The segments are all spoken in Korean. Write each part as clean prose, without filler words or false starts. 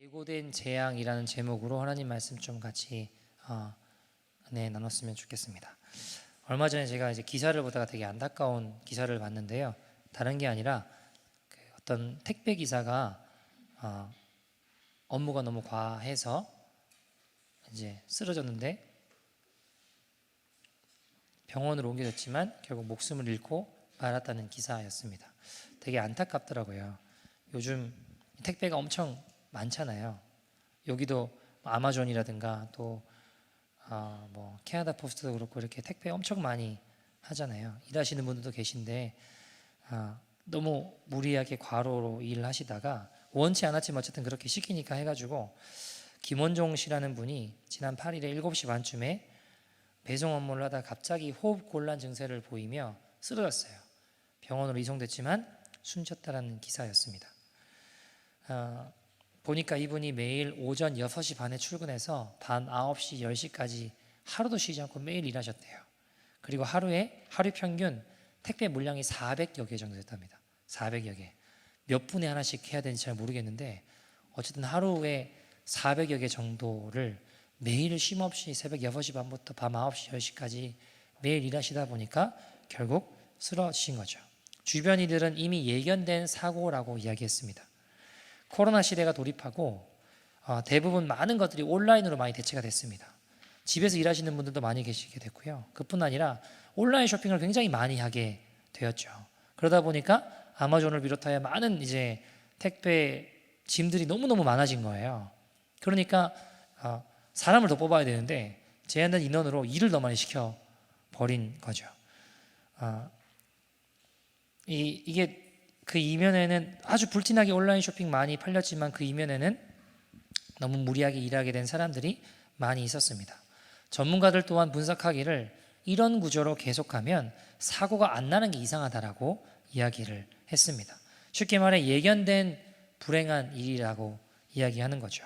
예고된 재앙이라는 제목으로 하나님 말씀 좀 같이 나눴으면 좋겠습니다. 얼마 전에 제가 이제 기사를 보다가 되게 안타까운 기사를 봤는데요. 다른 게 아니라 어떤 택배 기사가 업무가 너무 과해서 이제 쓰러졌는데 병원으로 옮겨졌지만 결국 목숨을 잃고 말았다는 기사였습니다. 되게 안타깝더라고요. 요즘 택배가 엄청 많잖아요. 여기도 아마존이라든가 또 뭐 캐나다 포스트도 그렇고 이렇게 택배 엄청 많이 하잖아요. 일하시는 분들도 계신데 너무 무리하게 과로로 일을 하시다가 원치 않았지만 어쨌든 그렇게 시키니까 해가지고 김원종 씨라는 분이 지난 8일에 7시 반쯤에 배송 업무를 하다 갑자기 호흡 곤란 증세를 보이며 쓰러졌어요. 병원으로 이송됐지만 숨졌다라는 기사였습니다. 보니까 이분이 매일 오전 6시 반에 출근해서 밤 9시, 10시까지 하루도 쉬지 않고 매일 일하셨대요. 그리고 하루 평균 택배 물량이 400여 개 정도 됐답니다. 400여 개. 몇 분에 하나씩 해야 되는지 잘 모르겠는데 어쨌든 하루에 400여 개 정도를 매일 쉼없이 새벽 6시 반부터 밤 9시, 10시까지 매일 일하시다 보니까 결국 쓰러지신 거죠. 주변 이들은 이미 예견된 사고라고 이야기했습니다. 코로나 시대가 돌입하고 대부분 많은 것들이 온라인으로 많이 대체가 됐습니다. 집에서 일하시는 분들도 많이 계시게 됐고요. 그뿐 아니라 온라인 쇼핑을 굉장히 많이 하게 되었죠. 그러다 보니까 아마존을 비롯하여 많은 이제 택배 짐들이 너무너무 많아진 거예요. 그러니까 사람을 더 뽑아야 되는데 제한된 인원으로 일을 더 많이 시켜버린 거죠. 이게 그 이면에는 아주 불티나게 온라인 쇼핑 많이 팔렸지만 그 이면에는 너무 무리하게 일하게 된 사람들이 많이 있었습니다. 전문가들 또한 분석하기를 이런 구조로 계속하면 사고가 안 나는 게 이상하다라고 이야기를 했습니다. 쉽게 말해 예견된 불행한 일이라고 이야기하는 거죠.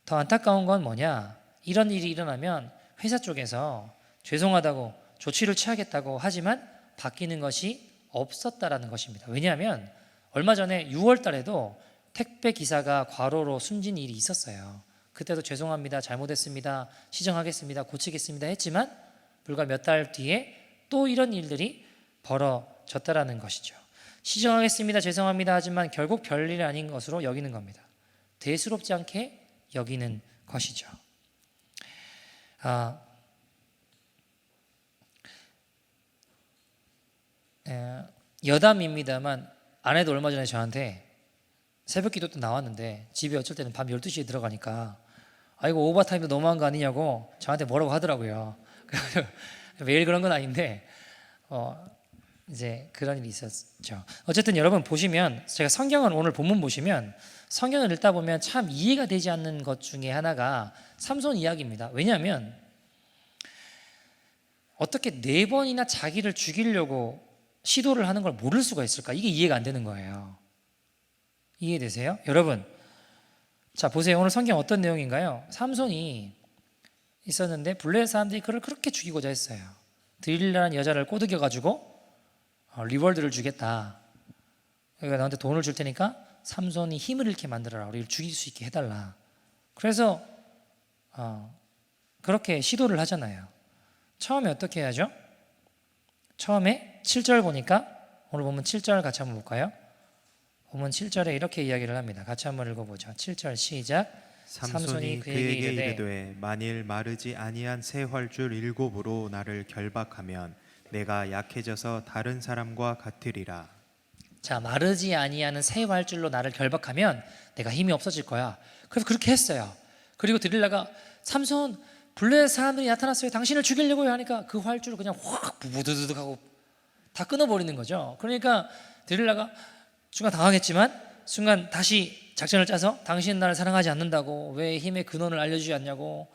더 안타까운 건 뭐냐? 이런 일이 일어나면 회사 쪽에서 죄송하다고 조치를 취하겠다고 하지만 바뀌는 것이 없었다라는 것입니다. 왜냐하면 얼마 전에 6월 달에도 택배 기사가 과로로 숨진 일이 있었어요. 그때도 죄송합니다, 잘못했습니다, 시정하겠습니다, 고치겠습니다 했지만 불과 몇 달 뒤에 또 이런 일들이 벌어졌다라는 것이죠. 시정하겠습니다, 죄송합니다 하지만 결국 별일 아닌 것으로 여기는 겁니다. 대수롭지 않게 여기는 것이죠. 여담입니다만 아내도 얼마 전에 저한테 새벽 기도 때 나왔는데 집에 어쩔 때는 밤 12시에 들어가니까 아이고 오버타임도 너무한 거 아니냐고 저한테 뭐라고 하더라고요. 매일 그런 건 아닌데 이제 그런 일이 있었죠. 어쨌든 여러분 보시면 제가 성경을 오늘 본문 보시면 성경을 읽다 보면 참 이해가 되지 않는 것 중에 하나가 삼손 이야기입니다. 왜냐하면 어떻게 4번이나 자기를 죽이려고 시도를 하는 걸 모를 수가 있을까? 이게 이해가 안 되는 거예요. 이해되세요? 여러분, 자 보세요. 오늘 성경 어떤 내용인가요? 삼손이 있었는데 블레셋 사람들이 그를 그렇게 죽이고자 했어요. 드릴라라는 여자를 꼬드겨가지고 리월드를 주겠다. 그러니까 너한테 돈을 줄 테니까 삼손이 힘을 잃게 만들어라. 우리를 죽일 수 있게 해달라. 그래서 그렇게 시도를 하잖아요. 처음에 어떻게 해야죠? 처음에 7절 보니까 오늘 보면 7절 같이 한번 볼까요? 보면 7절에 이렇게 이야기를 합니다. 같이 한번 읽어보죠. 7절 시작. 삼손이 그에게 이르되 만일 마르지 아니한 새 활줄 7으로 나를 결박하면 내가 약해져서 다른 사람과 같으리라. 자, 마르지 아니하는 새 활줄로 나를 결박하면 내가 힘이 없어질 거야. 그래서 그렇게 했어요. 그리고 드릴라가 삼손 블레셋 사람들이 나타났어요. 당신을 죽이려고요 하니까 그 활줄을 그냥 확 부부드득 하고 다 끊어버리는 거죠. 그러니까 드릴라가 순간 당황했지만 순간 다시 작전을 짜서 당신은 나를 사랑하지 않는다고 왜 힘의 근원을 알려주지 않냐고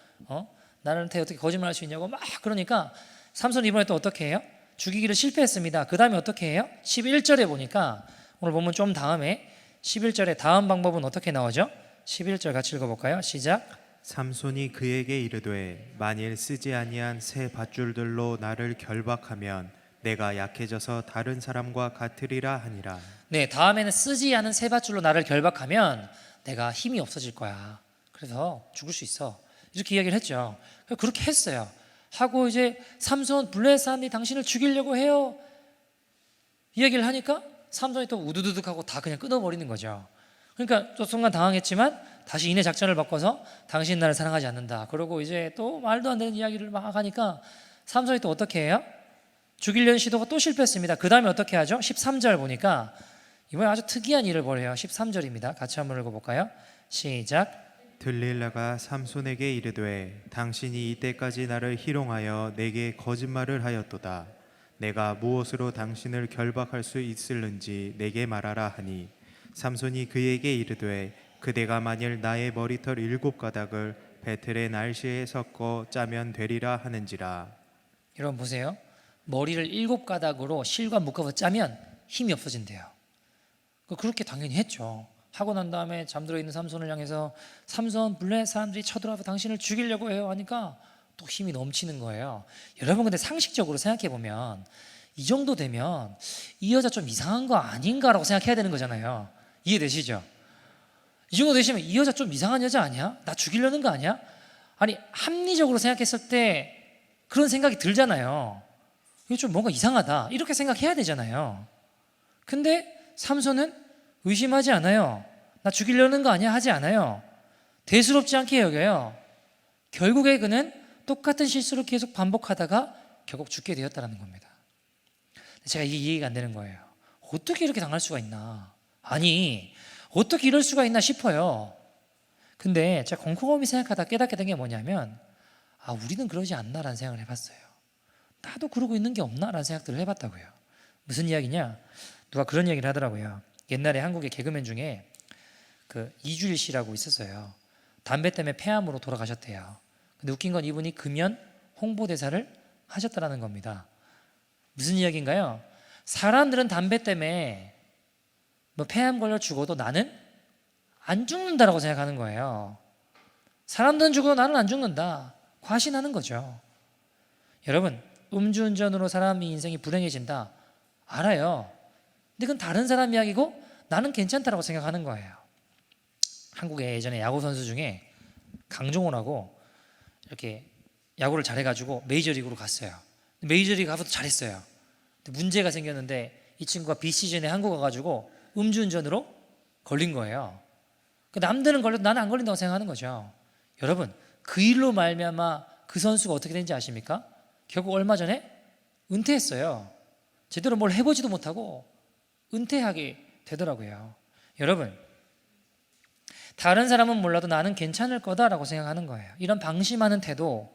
나한테 어떻게 거짓말할 수 있냐고 막 그러니까 삼손 이번에 또 어떻게 해요? 죽이기를 실패했습니다. 그 다음에 어떻게 해요? 11절에 보니까 오늘 보면 좀 다음에 11절에 다음 방법은 어떻게 나오죠? 11절 같이 읽어볼까요? 시작. 삼손이 그에게 이르되 만일 쓰지 아니한 새 밧줄들로 나를 결박하면 내가 약해져서 다른 사람과 같으리라 하니라. 네, 다음에는 쓰지 않은 세 밧줄로 나를 결박하면 내가 힘이 없어질 거야. 그래서 죽을 수 있어. 이렇게 이야기를 했죠. 그렇게 했어요. 하고 이제 삼손 블레셋 사람들이 당신을 죽이려고 해요. 이야기를 하니까 삼손이 또 우두두둑하고 다 그냥 끊어버리는 거죠. 그러니까 또 순간 당황했지만 다시 이내 작전을 바꿔서 당신 나를 사랑하지 않는다. 그러고 이제 또 말도 안 되는 이야기를 막 하니까 삼손이 또 어떻게 해요? 죽이려는 시도가 또 실패했습니다. 그 다음에 어떻게 하죠? 13절 보니까 이번에 아주 특이한 일을 벌여요. 13절입니다. 같이 한번 읽어볼까요? 시작. 들릴라가 삼손에게 이르되 당신이 이때까지 나를 희롱하여 내게 거짓말을 하였도다. 내가 무엇으로 당신을 결박할 수 있을는지 내게 말하라 하니 삼손이 그에게 이르되 그대가 만일 나의 머리털 7가닥을 배틀의 날씨에 섞어 짜면 되리라 하는지라. 여러분 보세요. 머리를 7가닥으로 실과 묶어서 짜면 힘이 없어진대요. 그렇게 당연히 했죠. 하고 난 다음에 잠들어 있는 삼손을 향해서 삼손 블레셋 사람들이 쳐들어와서 당신을 죽이려고 해요 하니까 또 힘이 넘치는 거예요. 여러분 근데 상식적으로 생각해 보면 이 정도 되면 이 여자 좀 이상한 거 아닌가라고 생각해야 되는 거잖아요. 이해되시죠? 이 정도 되시면 이 여자 좀 이상한 여자 아니야? 나 죽이려는 거 아니야? 아니 합리적으로 생각했을 때 그런 생각이 들잖아요. 이거 좀 뭔가 이상하다 이렇게 생각해야 되잖아요. 근데 삼손은 의심하지 않아요. 나 죽이려는 거 아니야 하지 않아요. 대수롭지 않게 여겨요. 결국에 그는 똑같은 실수를 계속 반복하다가 결국 죽게 되었다는 겁니다. 제가 이게 이해가 안 되는 거예요. 어떻게 이렇게 당할 수가 있나? 아니 어떻게 이럴 수가 있나 싶어요. 근데 제가 곰곰이 생각하다 깨닫게 된 게 뭐냐면 우리는 그러지 않나라는 생각을 해봤어요. 나도 그러고 있는 게 없나라는 생각들을 해봤다고요. 무슨 이야기냐? 누가 그런 얘기를 하더라고요. 옛날에 한국의 개그맨 중에 그 이주일 씨라고 있었어요. 담배 때문에 폐암으로 돌아가셨대요. 근데 웃긴 건 이분이 금연 홍보대사를 하셨다라는 겁니다. 무슨 이야기인가요? 사람들은 담배 때문에 뭐 폐암 걸려 죽어도 나는 안 죽는다라고 생각하는 거예요. 사람들은 죽어도 나는 안 죽는다. 과신하는 거죠. 여러분, 음주운전으로 사람의 인생이 불행해진다. 알아요. 근데 그건 다른 사람 이야기고 나는 괜찮다라고 생각하는 거예요. 한국에 예전에 야구 선수 중에 강정호라고 이렇게 야구를 잘해가지고 메이저리그로 갔어요. 메이저리그 가서도 잘했어요. 근데 문제가 생겼는데 이 친구가 비시즌에 한국 가가지고 음주운전으로 걸린 거예요. 남들은 걸려도 나는 안 걸린다고 생각하는 거죠. 여러분 그 일로 말미암아 그 선수가 어떻게 된지 아십니까? 결국 얼마 전에 은퇴했어요. 제대로 뭘 해보지도 못하고 은퇴하게 되더라고요. 여러분 다른 사람은 몰라도 나는 괜찮을 거다라고 생각하는 거예요. 이런 방심하는 태도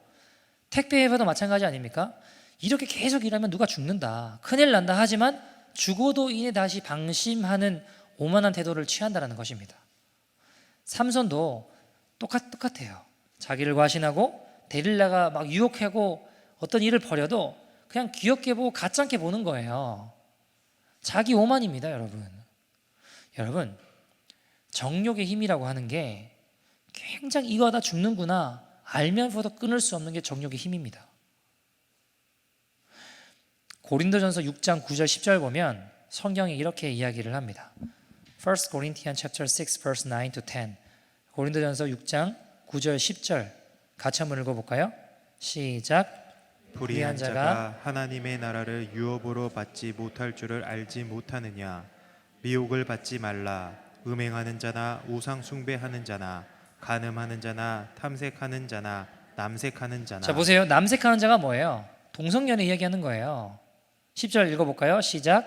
택배에서도 마찬가지 아닙니까? 이렇게 계속 일하면 누가 죽는다 큰일 난다 하지만 죽어도 이내 다시 방심하는 오만한 태도를 취한다는 것입니다. 삼손도 똑같아요. 자기를 과신하고 데릴라가 막 유혹하고 어떤 일을 벌여도 그냥 귀엽게 보고 가짜게 보는 거예요. 자기 오만입니다. 여러분 정욕의 힘이라고 하는 게 굉장히 이거 하다 죽는구나 알면서도 끊을 수 없는 게 정욕의 힘입니다. 고린도전서 6장 9절 10절 보면 성경이 이렇게 이야기를 합니다. 1 Corinthians chapter 6 verse 9 to 10. 고린도전서 6장 9절 10절 같이 한번 읽어볼까요? 시작. 불의한 자가 하나님의 나라를 유업으로 받지 못할 줄을 알지 못하느냐. 미혹을 받지 말라. 음행하는 자나 우상 숭배하는 자나 간음하는 자나 탐색하는 자나 남색하는 자나. 자 보세요. 남색하는 자가 뭐예요? 동성연애 이야기하는 거예요. 10절 읽어볼까요? 시작.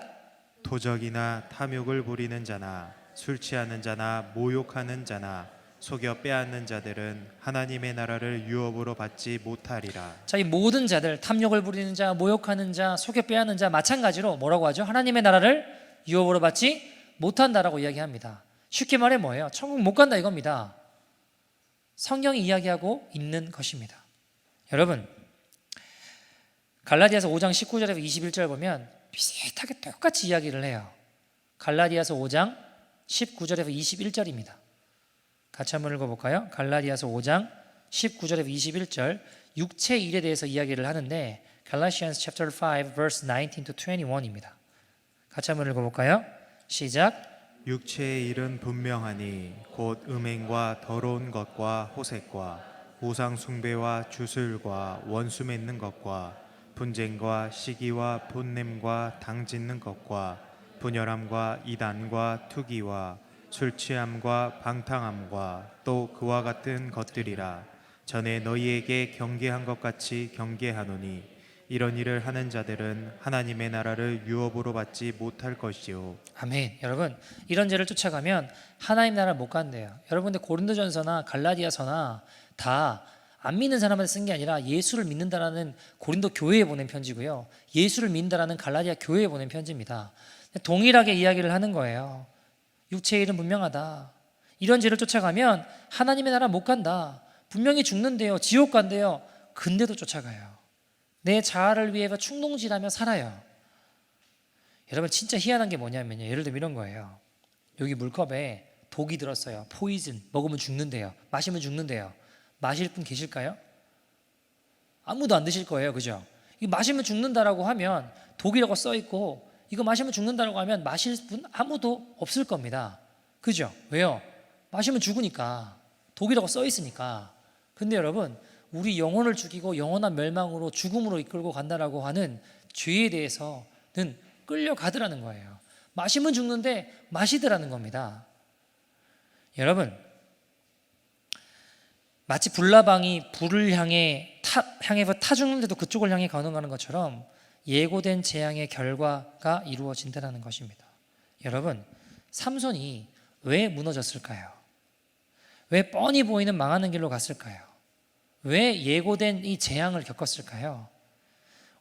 도적이나 탐욕을 부리는 자나 술 취하는 자나 모욕하는 자나 속여 빼앗는 자들은 하나님의 나라를 유업으로 받지 못하리라. 자, 이 모든 자들 탐욕을 부리는 자, 모욕하는 자, 속여 빼앗는 자 마찬가지로 뭐라고 하죠? 하나님의 나라를 유업으로 받지 못한다라고 이야기합니다. 쉽게 말해 뭐예요? 천국 못 간다 이겁니다. 성경이 이야기하고 있는 것입니다. 여러분 갈라디아서 5장 19절에서 21절 보면 비슷하게 똑같이 이야기를 해요. 갈라디아서 5장 19절에서 21절입니다. 같이 한번 읽어볼까요? 갈라디아서 5장 19절에서 21절 육체 일에 대해서 이야기를 하는데 Galatians chapter 5 verse 19 to 21입니다. 같이 한번 읽어볼까요? 시작. 육체의 일은 분명하니 곧 음행과 더러운 것과 호색과 우상 숭배와 주술과 원수 맺는 것과 분쟁과 시기와 본냄과 당짓는 것과 분열함과 이단과 투기와 술 취함과 방탕함과 또 그와 같은 것들이라. 전에 너희에게 경계한 것 같이 경계하노니 이런 일을 하는 자들은 하나님의 나라를 유업으로 받지 못할 것이요. 아멘. 여러분, 이런 죄를 쫓아가면 하나님 나라를 못 간대요. 여러분들 고린도전서나 갈라디아서나 다 안 믿는 사람한테 쓴 게 아니라 예수를 믿는다라는 고린도 교회에 보낸 편지고요, 예수를 믿는다라는 갈라디아 교회에 보낸 편지입니다. 동일하게 이야기를 하는 거예요. 육체의 일은 분명하다. 이런 죄를 쫓아가면 하나님의 나라 못 간다. 분명히 죽는데요, 지옥 간대요. 근데도 쫓아가요. 내 자아를 위해 충동질하며 살아요. 여러분, 진짜 희한한 게 뭐냐면요, 예를 들면 이런 거예요. 여기 물컵에 독이 들었어요. 포이즌. 먹으면 죽는데요, 마시면 죽는데요. 마실 분 계실까요? 아무도 안 드실 거예요, 그죠? 이거 마시면 죽는다라고 하면, 독이라고 써 있고 이거 마시면 죽는다라고 하면 마실 분 아무도 없을 겁니다. 그죠? 왜요? 마시면 죽으니까, 독이라고 써 있으니까. 근데 여러분, 우리 영혼을 죽이고 영원한 멸망으로, 죽음으로 이끌고 간다라고 하는 죄에 대해서는 끌려가더라는 거예요. 마시면 죽는데 마시더라는 겁니다. 여러분, 마치 불나방이 불을 향해 타 죽는데도 그쪽을 향해 가는 것처럼 예고된 재앙의 결과가 이루어진다는 것입니다. 여러분, 삼손이 왜 무너졌을까요? 왜 뻔히 보이는 망하는 길로 갔을까요? 왜 예고된 이 재앙을 겪었을까요?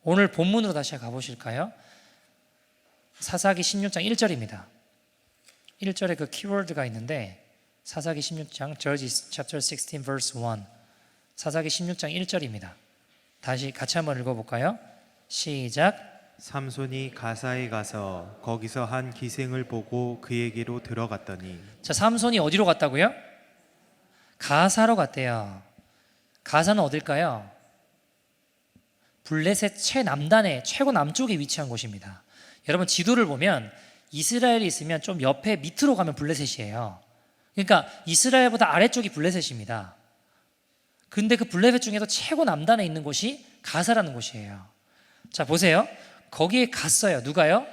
오늘 본문으로 다시 가보실까요? 사사기 16장 1절입니다. 1절에 그 키워드가 있는데, 사사기 16장 Judges chapter 16 verse 1, 사사기 16장 1절입니다. 다시 같이 한번 읽어볼까요? 시작. 삼손이 가사에 가서 거기서 한 기생을 보고 그에게로 들어갔더니. 자, 삼손이 어디로 갔다고요? 가사로 갔대요. 가사는 어딜까요? 블레셋 최남단의 최고 남쪽에 위치한 곳입니다. 여러분, 지도를 보면 이스라엘이 있으면 좀 옆에 밑으로 가면 블레셋이에요. 그러니까 이스라엘보다 아래쪽이 블레셋입니다. 근데 그 블레셋 중에도 최고 남단에 있는 곳이 가사라는 곳이에요. 자, 보세요. 거기에 갔어요. 누가요?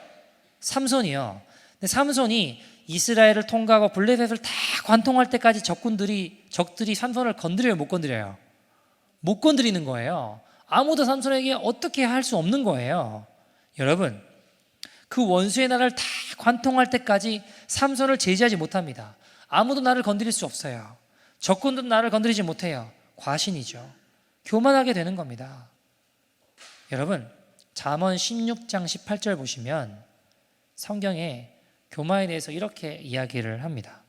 삼손이요. 근데 삼손이 이스라엘을 통과하고 블레셋을 다 관통할 때까지 적들이 삼손을 건드려요, 못 건드려요? 못 건드리는 거예요. 아무도 삼손에게 어떻게 할 수 없는 거예요. 여러분, 그 원수의 나라를 다 관통할 때까지 삼손을 제지하지 못합니다. 아무도 나를 건드릴 수 없어요. 적군도 나를 건드리지 못해요. 과신이죠. 교만하게 되는 겁니다. 여러분, 잠언 16장 18절 보시면 성경에 교만에 대해서 이렇게 이야기를 합니다.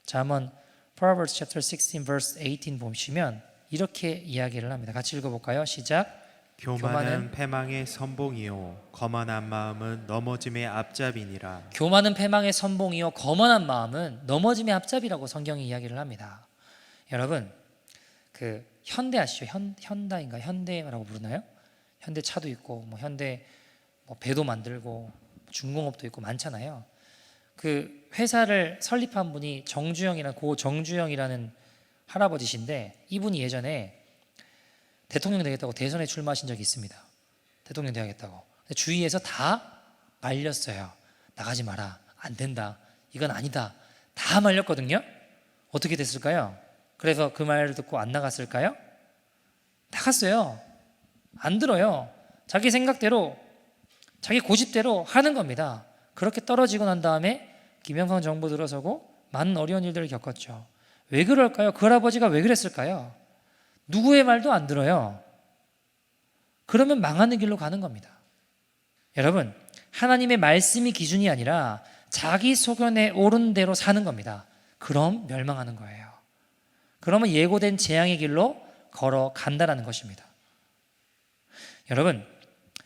잠언 Proverbs chapter 16 verse 18 보시면 이렇게 이야기를 합니다. 같이 읽어볼까요? 시작. 교만은 패망의 선봉이요 거만한 마음은 넘어짐의 앞잡이니라. 교만은 패망의 선봉이요 거만한 마음은 넘어짐의 앞잡이라고 성경이 이야기를 합니다. 여러분, 그 현대 아시죠? 현다인가 현대라고 부르나요? 현대 차도 있고 뭐 현대 뭐 배도 만들고 중공업도 있고 많잖아요. 그 회사를 설립한 분이 고 정주영이라는 할아버지신데, 이분이 예전에 대통령 되겠다고 대선에 출마하신 적이 있습니다. 대통령 되겠다고. 근데 주위에서 다 말렸어요. 나가지 마라. 안 된다. 이건 아니다. 다 말렸거든요. 어떻게 됐을까요? 그래서 그 말을 듣고 안 나갔을까요? 나갔어요. 안 들어요. 자기 생각대로, 자기 고집대로 하는 겁니다. 그렇게 떨어지고 난 다음에 김영삼 정부 들어서고 많은 어려운 일들을 겪었죠. 왜 그럴까요? 그 할아버지가 왜 그랬을까요? 누구의 말도 안 들어요. 그러면 망하는 길로 가는 겁니다. 여러분, 하나님의 말씀이 기준이 아니라 자기 소견에 오른 대로 사는 겁니다. 그럼 멸망하는 거예요. 그러면 예고된 재앙의 길로 걸어간다는 것입니다. 여러분,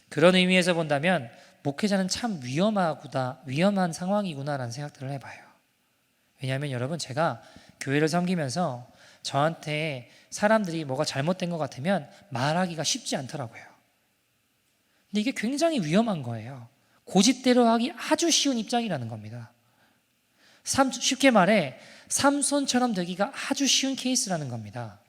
그런 의미에서 본다면 목회자는 참 위험한 상황이구나라는 생각들을 해봐요. 왜냐하면 여러분, 제가 교회를 섬기면서 저한테 사람들이 뭐가 잘못된 것 같으면 말하기가 쉽지 않더라고요. 근데 이게 굉장히 위험한 거예요. 고집대로 하기 아주 쉬운 입장이라는 겁니다. 쉽게 말해 삼손처럼 되기가 아주 쉬운 케이스라는 겁니다.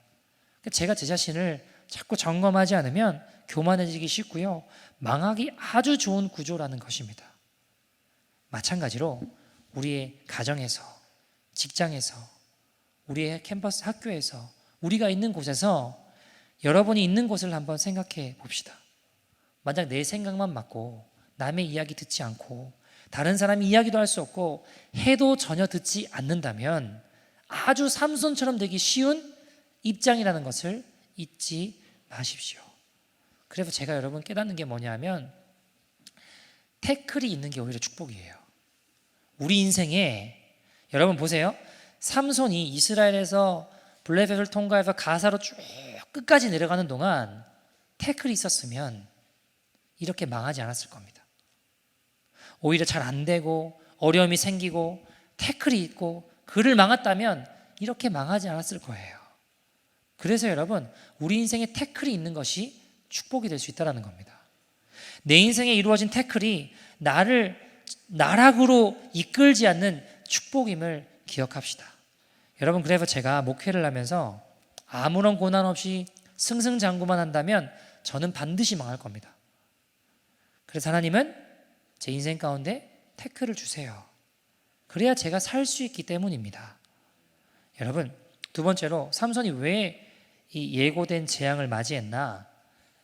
제가 제 자신을 자꾸 점검하지 않으면 교만해지기 쉽고요, 망하기 아주 좋은 구조라는 것입니다. 마찬가지로 우리의 가정에서, 직장에서, 우리의 캠퍼스 학교에서, 우리가 있는 곳에서, 여러분이 있는 곳을 한번 생각해 봅시다. 만약 내 생각만 맞고 남의 이야기 듣지 않고 다른 사람이 이야기도 할 수 없고 해도 전혀 듣지 않는다면 아주 삼손처럼 되기 쉬운 입장이라는 것을 잊지 마십시오. 그래서 제가 여러분 깨닫는 게 뭐냐면, 태클이 있는 게 오히려 축복이에요. 우리 인생에 여러분 보세요. 삼손이 이스라엘에서 블레셋을 통과해서 가사로 쭉 끝까지 내려가는 동안 태클이 있었으면 이렇게 망하지 않았을 겁니다. 오히려 잘 안 되고 어려움이 생기고 태클이 있고 그를 망했다면 이렇게 망하지 않았을 거예요. 그래서 여러분, 우리 인생에 태클이 있는 것이 축복이 될 수 있다는 겁니다. 내 인생에 이루어진 태클이 나를 나락으로 이끌지 않는 축복임을 기억합시다. 여러분, 그래서 제가 목회를 하면서 아무런 고난 없이 승승장구만 한다면 저는 반드시 망할 겁니다. 그래서 하나님은 제 인생 가운데 태클을 주세요. 그래야 제가 살 수 있기 때문입니다. 여러분, 두 번째로 삼손이 왜 이 예고된 재앙을 맞이했나?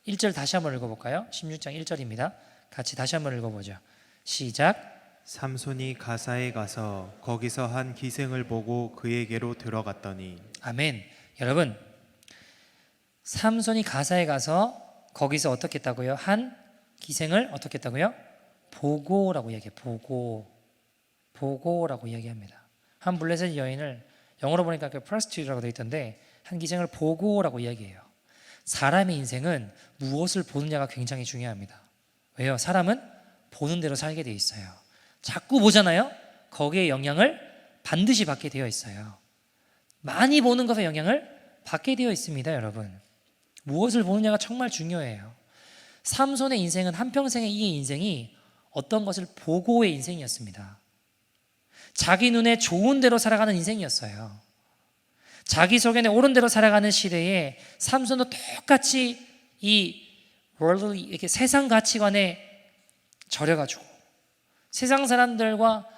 1절 다시 한번 읽어볼까요? 16장 1절입니다. 같이 다시 한번 읽어보죠. 시작. 삼손이 가사에 가서 거기서 한 기생을 보고 그에게로 들어갔더니. 아멘. 여러분, 삼손이 가사에 가서 거기서 어떻게 했다고요? 한 기생을 어떻게 했다고요? 보고라고 얘기해요. 보고라고 얘기합니다. 한 블레셋 여인을 영어로 보니까 prostitute라고 되어 있던데 한 기생을 보고라고 이야기해요. 사람의 인생은 무엇을 보느냐가 굉장히 중요합니다. 왜요? 사람은 보는 대로 살게 되어 있어요. 자꾸 보잖아요. 거기에 영향을 반드시 받게 되어 있어요. 많이 보는 것에 영향을 받게 되어 있습니다. 여러분, 무엇을 보느냐가 정말 중요해요. 삼손의 인생은 한평생의 이 인생이 어떤 것을 보고의 인생이었습니다. 자기 눈에 좋은 대로 살아가는 인생이었어요. 자기 속에는 옳은 대로 살아가는 시대에 삼손도 똑같이 이 worldly, 이렇게 세상 가치관에 절여가지고 세상 사람들과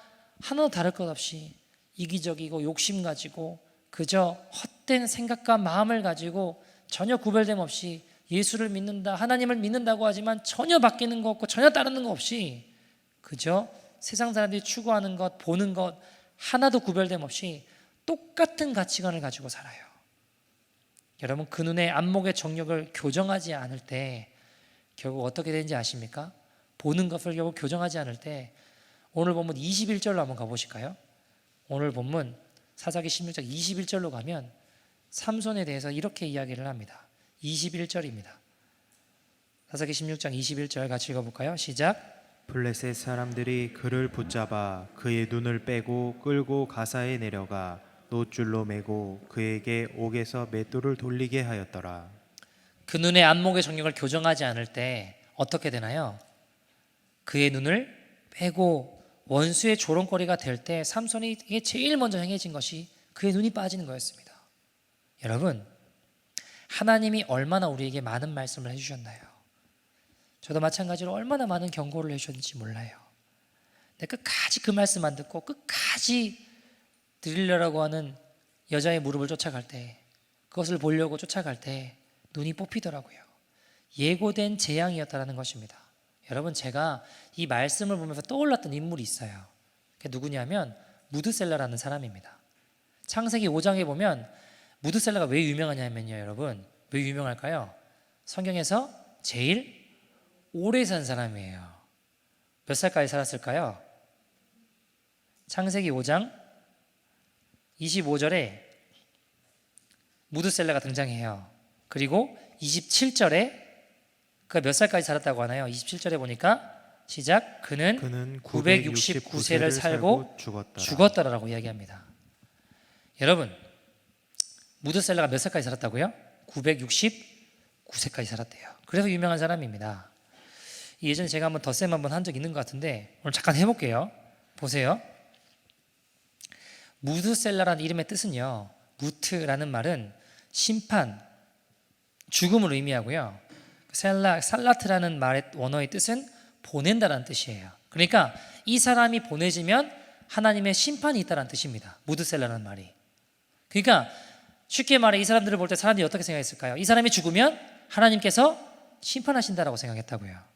하나도 다를 것 없이 이기적이고 욕심 가지고 그저 헛된 생각과 마음을 가지고 전혀 구별됨 없이 예수를 믿는다, 하나님을 믿는다고 하지만 전혀 바뀌는 거 없고 전혀 따르는 거 없이 그저 세상 사람들이 추구하는 것, 보는 것 하나도 구별됨 없이 똑같은 가치관을 가지고 살아요. 여러분, 그 눈의 안목의 정력을 교정하지 않을 때 결국 어떻게 되는지 아십니까? 보는 것을 결국 교정하지 않을 때 오늘 본문 21절로 한번 가보실까요? 오늘 본문 사사기 16장 21절로 가면 삼손에 대해서 이렇게 이야기를 합니다. 21절입니다. 사사기 16장 21절 같이 읽어볼까요? 시작. 블레셋 사람들이 그를 붙잡아 그의 눈을 빼고 끌고 가사에 내려가 노줄로 매고 그에게 옥에서 맷돌을 돌리게 하였더라. 그 눈의 안목의 정력을 교정하지 않을 때 어떻게 되나요? 그의 눈을 빼고 원수의 조롱거리가 될 때 삼손이 제일 먼저 행해진 것이 그의 눈이 빠지는 거였습니다. 여러분, 하나님이 얼마나 우리에게 많은 말씀을 해주셨나요? 저도 마찬가지로 얼마나 많은 경고를 해주셨는지 몰라요. 근데 끝까지 그 말씀 안 듣고 끝까지 드리려고 하는 여자의 무릎을 쫓아갈 때, 그것을 보려고 쫓아갈 때 눈이 뽑히더라고요. 예고된 재앙이었다라는 것입니다. 여러분, 제가 이 말씀을 보면서 떠올랐던 인물이 있어요. 그게 누구냐면 무드셀라라는 사람입니다. 창세기 5장에 보면 무드셀라가 왜 유명하냐면요, 여러분, 왜 유명할까요? 성경에서 제일 오래 산 사람이에요. 몇 살까지 살았을까요? 창세기 5장 25절에 무드셀라가 등장해요. 그리고 27절에 그가 몇 살까지 살았다고 하나요? 27절에 보니까 시작. 그는 969세를 살고 죽었더라라고 이야기합니다. 여러분, 무드셀라가 몇 살까지 살았다고요? 969세까지 살았대요. 그래서 유명한 사람입니다. 예전에 제가 한번 덧셈 한번 한 적 있는 것 같은데 오늘 잠깐 해볼게요. 보세요. 무드셀라라는 이름의 뜻은요, 무트라는 말은 심판, 죽음을 의미하고요, 살라트라는 말의 원어의 뜻은 보낸다라는 뜻이에요. 그러니까 이 사람이 보내지면 하나님의 심판이 있다는 뜻입니다. 무드셀라라는 말이. 그러니까 쉽게 말해 이 사람들을 볼 때 사람들이 어떻게 생각했을까요? 이 사람이 죽으면 하나님께서 심판하신다라고 생각했다고요.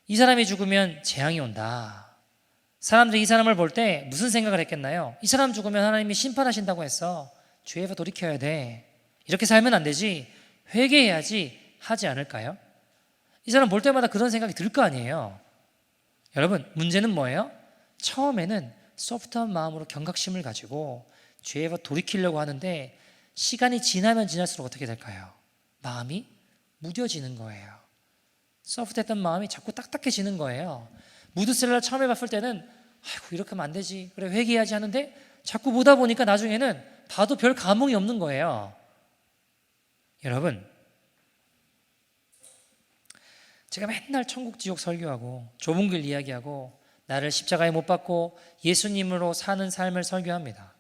이 사람이 죽으면 재앙이 온다. 사람들이 이 사람을 볼 때 무슨 생각을 했겠나요? 이 사람 죽으면 하나님이 심판하신다고 했어. 죄에서 돌이켜야 돼. 이렇게 살면 안 되지. 회개해야지 하지 않을까요? 이 사람 볼 때마다 그런 생각이 들 거 아니에요. 여러분, 문제는 뭐예요? 처음에는 소프트한 마음으로 경각심을 가지고 죄에서 돌이키려고 하는데 시간이 지나면 지날수록 어떻게 될까요? 마음이 무뎌지는 거예요. 소프트했던 마음이 자꾸 딱딱해지는 거예요. 무드셀라를 처음에 봤을 때는 아이고 이렇게 하면 안 되지, 그래 회개해야지 하는데 자꾸 보다 보니까 나중에는 봐도 별 감흥이 없는 거예요. 여러분, 제가 맨날 천국 지옥 설교하고 좁은 길 이야기하고 나를 십자가에 못 박고 예수님으로 사는 삶을 설교합니다.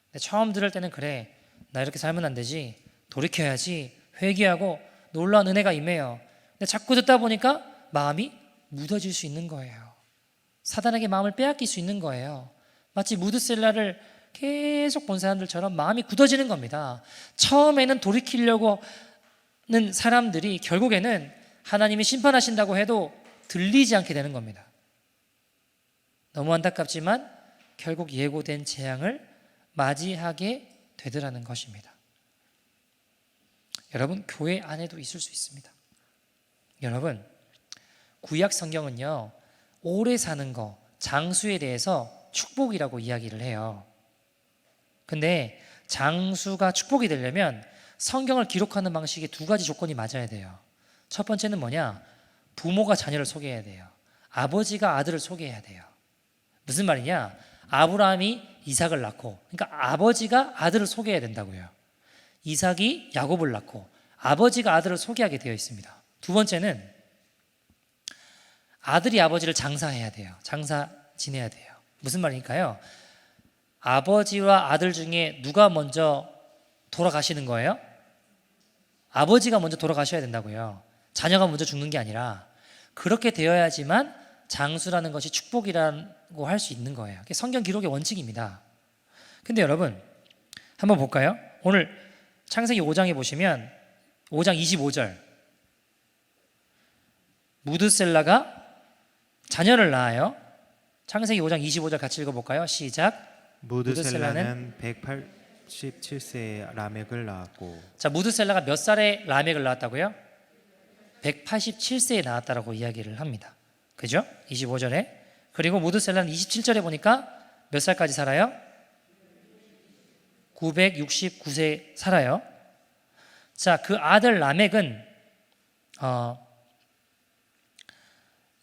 근데 처음 들을 때는 그래, 나 이렇게 살면 안 되지, 돌이켜야지, 회개하고 놀라운 은혜가 임해요. 근데 자꾸 듣다 보니까 마음이 묻어질 수 있는 거예요. 사단에게 마음을 빼앗길 수 있는 거예요. 마치 무드셀라를 계속 본 사람들처럼 마음이 굳어지는 겁니다. 처음에는 돌이키려고 하는 사람들이 결국에는 하나님이 심판하신다고 해도 들리지 않게 되는 겁니다. 너무 안타깝지만 결국 예고된 재앙을 맞이하게 되더라는 것입니다. 여러분, 교회 안에도 있을 수 있습니다. 여러분, 구약 성경은요, 오래 사는 거, 장수에 대해서 축복이라고 이야기를 해요. 근데 장수가 축복이 되려면 성경을 기록하는 방식에 두 가지 조건이 맞아야 돼요. 첫 번째는 뭐냐? 부모가 자녀를 소개해야 돼요. 아버지가 아들을 소개해야 돼요. 무슨 말이냐? 아브라함이 이삭을 낳고, 그러니까 아버지가 아들을 소개해야 된다고요. 이삭이 야곱을 낳고 아버지가 아들을 소개하게 되어 있습니다. 두 번째는 아들이 아버지를 장사해야 돼요. 장사 지내야 돼요. 무슨 말일까요? 아버지와 아들 중에 누가 먼저 돌아가시는 거예요? 아버지가 먼저 돌아가셔야 된다고요. 자녀가 먼저 죽는 게 아니라 그렇게 되어야지만 장수라는 것이 축복이라고 할 수 있는 거예요. 그게 성경 기록의 원칙입니다. 근데 여러분, 한번 볼까요? 오늘 창세기 5장에 보시면 5장 25절, 무드셀라가 자녀를 낳아요. 창세기 5장 25절 같이 읽어볼까요? 시작. 무드셀라는 187세에 라멕을 낳았고. 자, 무드셀라가 몇 살에 라멕을 낳았다고요? 187세에 낳았다라고 이야기를 합니다. 그죠? 25절에. 그리고 무드셀라는 27절에 보니까 몇 살까지 살아요? 969세 살아요. 자, 그 아들 라멕은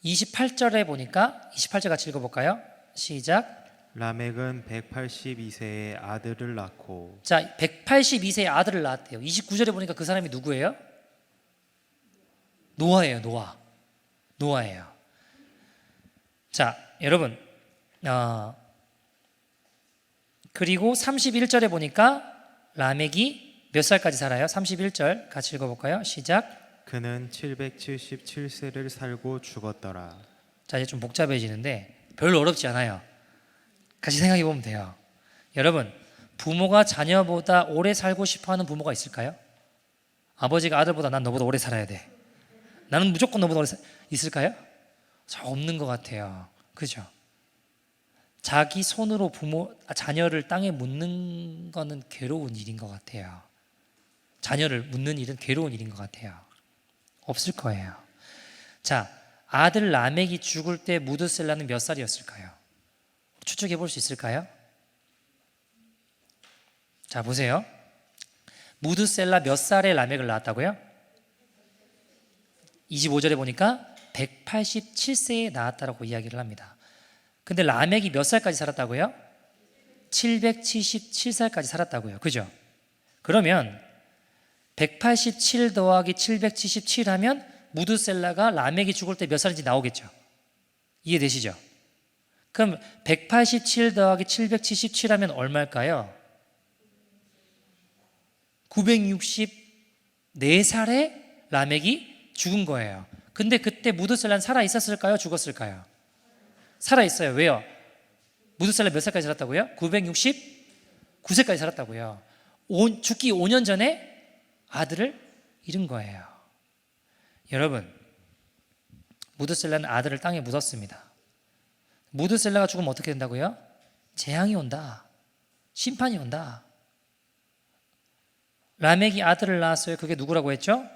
28절에 보니까 28절 같이 읽어볼까요? 시작. 라멕은 182세에 아들을 낳고. 자, 182세의 아들을 낳았대요. 29절에 보니까 그 사람이 누구예요? 노아예요. 노아예요. 자, 여러분, 그리고 31절에 보니까 라멕이 몇 살까지 살아요? 31절 같이 읽어볼까요? 시작. 그는 777세를 살고 죽었더라. 자, 이제 좀 복잡해지는데 별로 어렵지 않아요. 같이 생각해 보면 돼요. 여러분, 부모가 자녀보다 오래 살고 싶어하는 부모가 있을까요? 아버지가 아들보다 난 너보다 오래 살아야 돼, 나는 무조건 너보다 오래 있을까요? 잘 없는 것 같아요. 그죠? 자기 손으로 자녀를 땅에 묻는 거는 괴로운 일인 것 같아요. 자녀를 묻는 일은 괴로운 일인 것 같아요. 없을 거예요. 자, 아들 라멕이 죽을 때 무드셀라는 몇 살이었을까요? 추측해 볼 수 있을까요? 자, 보세요. 무드셀라 몇 살에 라멕을 낳았다고요? 25절에 보니까 187세에 낳았다라고 이야기를 합니다. 근데 라멕이 몇 살까지 살았다고요? 777살까지 살았다고요. 그죠? 그러면 187 더하기 777 하면 무드셀라가 라멕이 죽을 때 몇 살인지 나오겠죠. 이해되시죠? 그럼 187 더하기 777 하면 얼마일까요? 964살에 라멕이 죽은 거예요. 근데 그때 무드셀라는 살아 있었을까요? 죽었을까요? 살아 있어요. 왜요? 무드셀라 몇 살까지 살았다고요? 969세까지 살았다고요. 죽기 5년 전에 아들을 잃은 거예요. 여러분, 무드셀라는 아들을 땅에 묻었습니다. 무드셀라가 죽으면 어떻게 된다고요? 재앙이 온다. 심판이 온다. 라멕이 아들을 낳았어요. 그게 누구라고 했죠?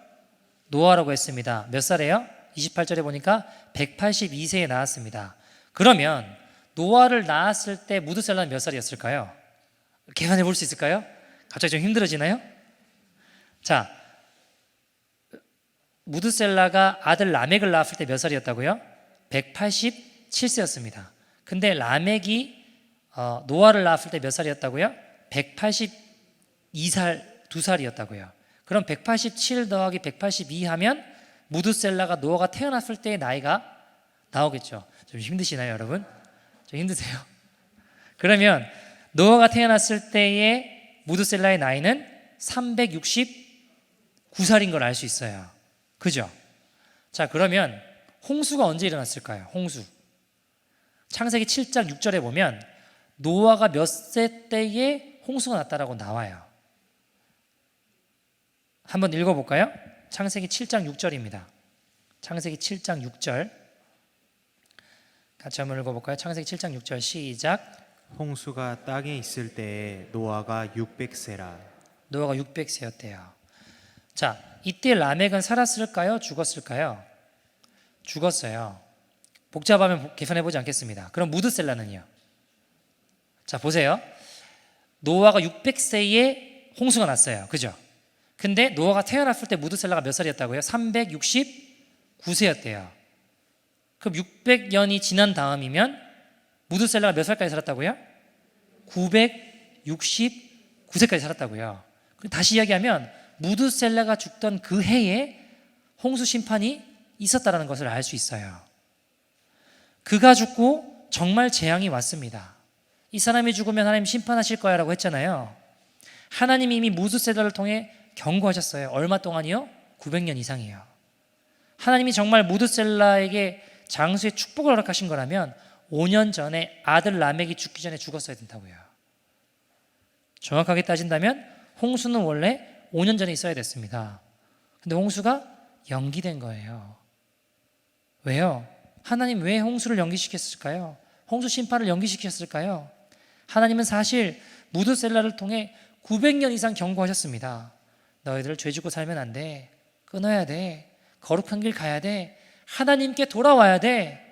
노아라고 했습니다. 몇 살이에요? 28절에 보니까 182세에 낳았습니다. 그러면 노아를 낳았을 때 무드셀라는 몇 살이었을까요? 계산해 볼 수 있을까요? 갑자기 좀 힘들어지나요? 자, 무드셀라가 아들 라멕을 낳았을 때 몇 살이었다고요? 187세였습니다. 근데 라멕이 노아를 낳았을 때 몇 살이었다고요? 182살, 2살이었다고요. 그럼 187 더하기 182 하면 무드셀라가 노아가 태어났을 때의 나이가 나오겠죠. 좀 힘드시나요, 여러분? 좀 힘드세요? 그러면 노아가 태어났을 때의 무드셀라의 나이는 369살인 걸 알 수 있어요. 그죠? 자, 그러면 홍수가 언제 일어났을까요? 홍수. 창세기 7장 6절에 보면 노아가 몇 세 때에 홍수가 났다라고 나와요. 한번 읽어볼까요? 창세기 7장 6절입니다. 창세기 7장 6절 같이 한번 읽어볼까요? 창세기 7장 6절 시작. 홍수가 땅에 있을 때에 노아가 600세라. 노아가 600세였대요. 자, 이때 라멕은 살았을까요? 죽었을까요? 죽었어요. 복잡하면 계산해보지 않겠습니다. 그럼 무드셀라는요? 자, 보세요. 노아가 600세에 홍수가 났어요. 그죠? 근데 노아가 태어났을 때 무드셀라가 몇 살이었다고요? 369세였대요. 그럼 600년이 지난 다음이면 무드셀라가 몇 살까지 살았다고요? 969세까지 살았다고요. 다시 이야기하면 무드셀라가 죽던 그 해에 홍수 심판이 있었다는 것을 알 수 있어요. 그가 죽고 정말 재앙이 왔습니다. 이 사람이 죽으면 하나님 심판하실 거야 라고 했잖아요. 하나님이 이미 무드셀라를 통해 경고하셨어요. 얼마 동안이요? 900년 이상이에요. 하나님이 정말 무드셀라에게 장수의 축복을 허락하신 거라면 5년 전에 아들 라멕이 죽기 전에 죽었어야 된다고요. 정확하게 따진다면 홍수는 원래 5년 전에 있어야 됐습니다. 근데 홍수가 연기된 거예요. 왜요? 하나님 왜 홍수를 연기시켰을까요? 홍수 심판을 연기시켰을까요? 하나님은 사실 무드셀라를 통해 900년 이상 경고하셨습니다. 너희들 죄 짓고 살면 안 돼. 끊어야 돼. 거룩한 길 가야 돼. 하나님께 돌아와야 돼.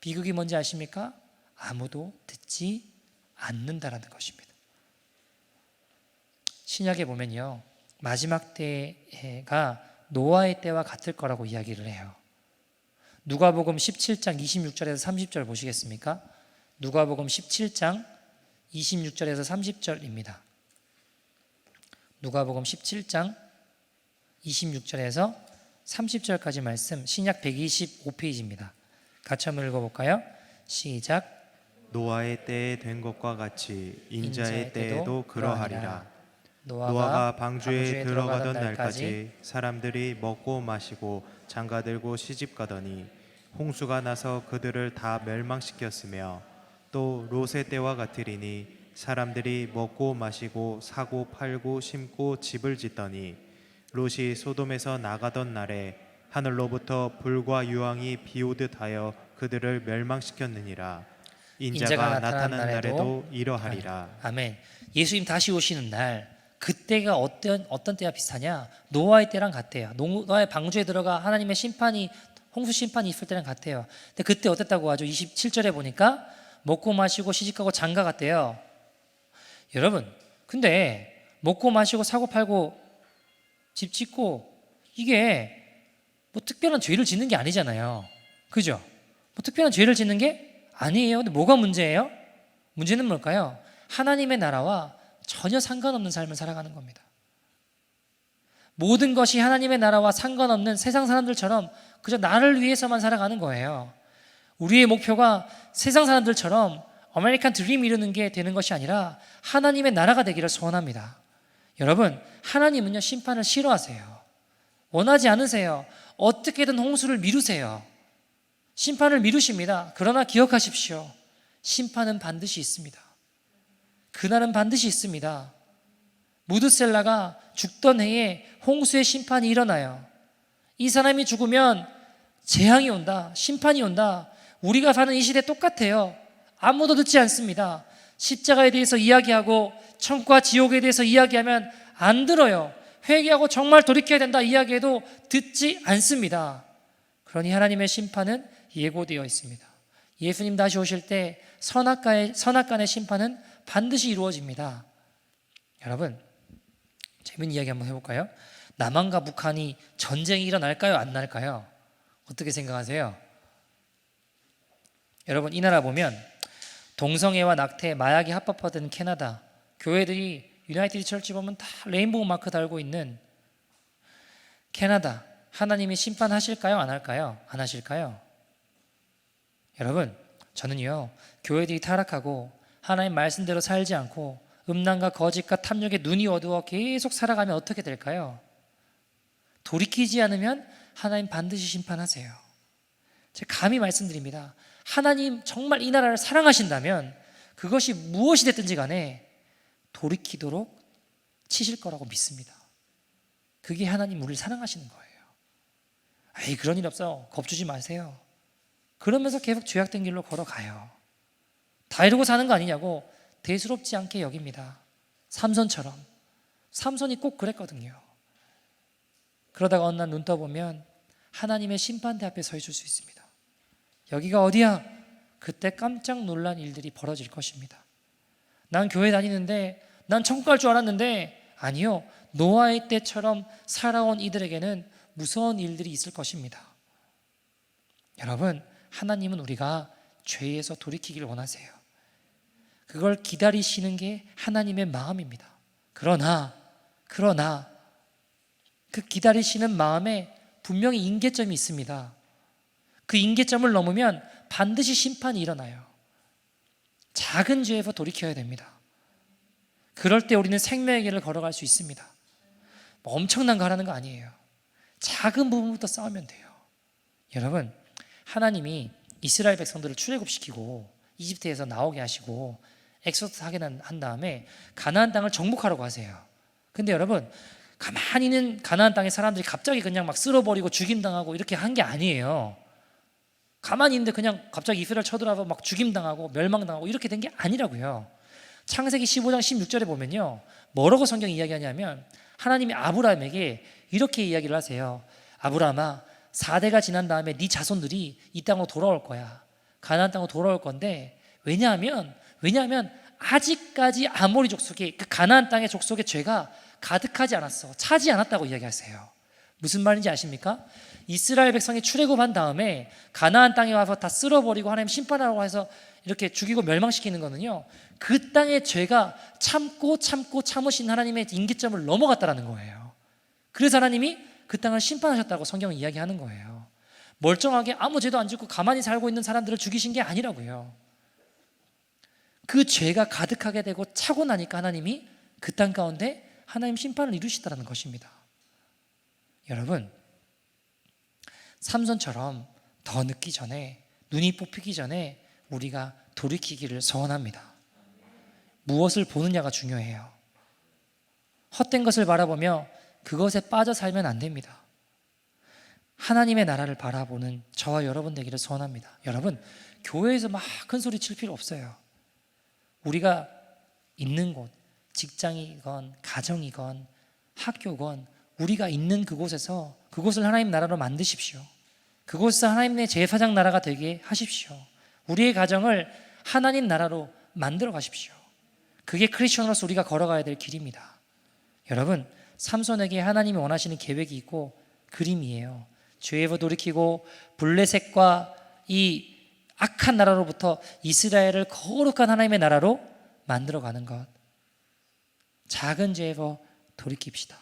비극이 뭔지 아십니까? 아무도 듣지 않는다라는 것입니다. 신약에 보면요, 마지막 때가 노아의 때와 같을 거라고 이야기를 해요. 누가복음 17장 26절에서 30절 보시겠습니까? 누가복음 17장 26절에서 30절입니다. 누가복음 17장 26절에서 30절까지 말씀, 신약 125페이지입니다. 같이 한번 읽어볼까요? 시작. 노아의 때에 된 것과 같이 인자의 때에도 그러하리라. 노아가 방주에 들어가던 날까지 사람들이 먹고 마시고 장가들고 시집가더니 홍수가 나서 그들을 다 멸망시켰으며 또 롯의 때와 같으리니 사람들이 먹고 마시고 사고 팔고 심고 집을 짓더니 롯이 소돔에서 나가던 날에 하늘로부터 불과 유황이 비오듯 하여 그들을 멸망시켰느니라. 인자가 나타난 날에도 이러하리라. 아멘. 예수님 다시 오시는 날, 그때가 어떤 때와 비슷하냐? 노아의 때랑 같대요. 노아의 방주에 들어가 하나님의 심판이, 홍수 심판이 있을 때랑 같아요. 근데 그때 어땠다고 하죠? 27절에 보니까 먹고 마시고 시집가고 장가 갔대요. 여러분, 근데 먹고 마시고 사고 팔고 집 짓고 이게 뭐 특별한 죄를 짓는 게 아니잖아요. 그죠? 뭐 특별한 죄를 짓는 게 아니에요. 근데 뭐가 문제예요? 문제는 뭘까요? 하나님의 나라와 전혀 상관없는 삶을 살아가는 겁니다. 모든 것이 하나님의 나라와 상관없는 세상 사람들처럼 그저 나를 위해서만 살아가는 거예요. 우리의 목표가 세상 사람들처럼 아메리칸 드림 이루는 게 되는 것이 아니라 하나님의 나라가 되기를 소원합니다. 여러분, 하나님은요, 심판을 싫어하세요. 원하지 않으세요. 어떻게든 홍수를 미루세요. 심판을 미루십니다. 그러나 기억하십시오. 심판은 반드시 있습니다. 그날은 반드시 있습니다. 무드셀라가 죽던 해에 홍수의 심판이 일어나요. 이 사람이 죽으면 재앙이 온다, 심판이 온다. 우리가 사는 이 시대 똑같아요. 아무도 듣지 않습니다. 십자가에 대해서 이야기하고 천국과 지옥에 대해서 이야기하면 안 들어요. 회개하고 정말 돌이켜야 된다 이야기해도 듣지 않습니다. 그러니 하나님의 심판은 예고되어 있습니다. 예수님 다시 오실 때 선악간의 심판은 반드시 이루어집니다. 여러분, 재밌는 이야기 한번 해볼까요? 남한과 북한이 전쟁이 일어날까요? 안 날까요? 어떻게 생각하세요? 여러분, 이 나라 보면 동성애와 낙태, 마약이 합법화된 캐나다, 교회들이 유나이티드 철치 보면 다 레인보우 마크 달고 있는 캐나다, 하나님이 심판하실까요? 안 할까요? 안 하실까요? 여러분, 저는요, 교회들이 타락하고 하나님 말씀대로 살지 않고 음란과 거짓과 탐욕에 눈이 어두워 계속 살아가면 어떻게 될까요? 돌이키지 않으면 하나님 반드시 심판하세요. 제가 감히 말씀드립니다. 하나님 정말 이 나라를 사랑하신다면 그것이 무엇이 됐든지 간에 돌이키도록 치실 거라고 믿습니다. 그게 하나님 우리를 사랑하시는 거예요. 에이, 그런 일 없어. 겁주지 마세요. 그러면서 계속 죄악된 길로 걸어가요. 다 이루고 사는 거 아니냐고 대수롭지 않게 여깁니다. 삼손처럼. 삼손이 꼭 그랬거든요. 그러다가 어느 날 눈 떠보면 하나님의 심판대 앞에 서 있을 수 있습니다. 여기가 어디야? 그때 깜짝 놀란 일들이 벌어질 것입니다. 난 교회 다니는데, 난 천국 갈 줄 알았는데, 아니요, 노아의 때처럼 살아온 이들에게는 무서운 일들이 있을 것입니다. 여러분, 하나님은 우리가 죄에서 돌이키기를 원하세요. 그걸 기다리시는 게 하나님의 마음입니다. 그러나 그 기다리시는 마음에 분명히 임계점이 있습니다. 그 임계점을 넘으면 반드시 심판이 일어나요. 작은 죄에서 돌이켜야 됩니다. 그럴 때 우리는 생명의 길을 걸어갈 수 있습니다. 뭐 엄청난 거 하라는 거 아니에요. 작은 부분부터 싸우면 돼요. 여러분, 하나님이 이스라엘 백성들을 출애굽시키고 이집트에서 나오게 하시고 엑소더스 하게 한 다음에 가나안 땅을 정복하라고 하세요. 근데 여러분, 가만히 있는 가나안 땅의 사람들이 갑자기 그냥 막 쓸어버리고 죽임당하고 이렇게 한 게 아니에요. 가만히 있는데 그냥 갑자기 이스라엘 쳐들어와서 막 죽임당하고 멸망당하고 이렇게 된 게 아니라고요. 창세기 15장 16절에 보면요, 뭐라고 성경이 이야기하냐면 하나님이 아브라함에게 이렇게 이야기를 하세요. 아브라함아, 4대가 지난 다음에 네 자손들이 이 땅으로 돌아올 거야. 가나안 땅으로 돌아올 건데 왜냐하면 아직까지 아모리 족속의 그 가나안 땅의 족속의 죄가 가득하지 않았어. 차지 않았다고 이야기하세요. 무슨 말인지 아십니까? 이스라엘 백성이 출애굽한 다음에 가나안 땅에 와서 다 쓸어버리고 하나님 심판하라고 해서 이렇게 죽이고 멸망시키는 거는요, 그 땅의 죄가 참고 참으신 하나님의 임기점을 넘어갔다라는 거예요. 그래서 하나님이 그 땅을 심판하셨다고 성경은 이야기하는 거예요. 멀쩡하게 아무 죄도 안 짓고 가만히 살고 있는 사람들을 죽이신 게 아니라고요. 그 죄가 가득하게 되고 차고 나니까 하나님이 그 땅 가운데 하나님 심판을 이루시다라는 것입니다. 여러분, 삼손처럼 더 늦기 전에, 눈이 뽑히기 전에 우리가 돌이키기를 소원합니다. 무엇을 보느냐가 중요해요. 헛된 것을 바라보며 그것에 빠져 살면 안 됩니다. 하나님의 나라를 바라보는 저와 여러분 되기를 소원합니다. 여러분, 교회에서 막 큰 소리 칠 필요 없어요. 우리가 있는 곳, 직장이건 가정이건 학교건 우리가 있는 그곳에서 그곳을 하나님 나라로 만드십시오. 그곳에서 하나님의 제사장 나라가 되게 하십시오. 우리의 가정을 하나님 나라로 만들어 가십시오. 그게 크리스천으로서 우리가 걸어가야 될 길입니다. 여러분, 삼손에게 하나님이 원하시는 계획이 있고 그림이에요. 죄에서 돌이키고 블레셋과 이 악한 나라로부터 이스라엘을 거룩한 하나님의 나라로 만들어가는 것. 작은 죄에서 돌이킵시다.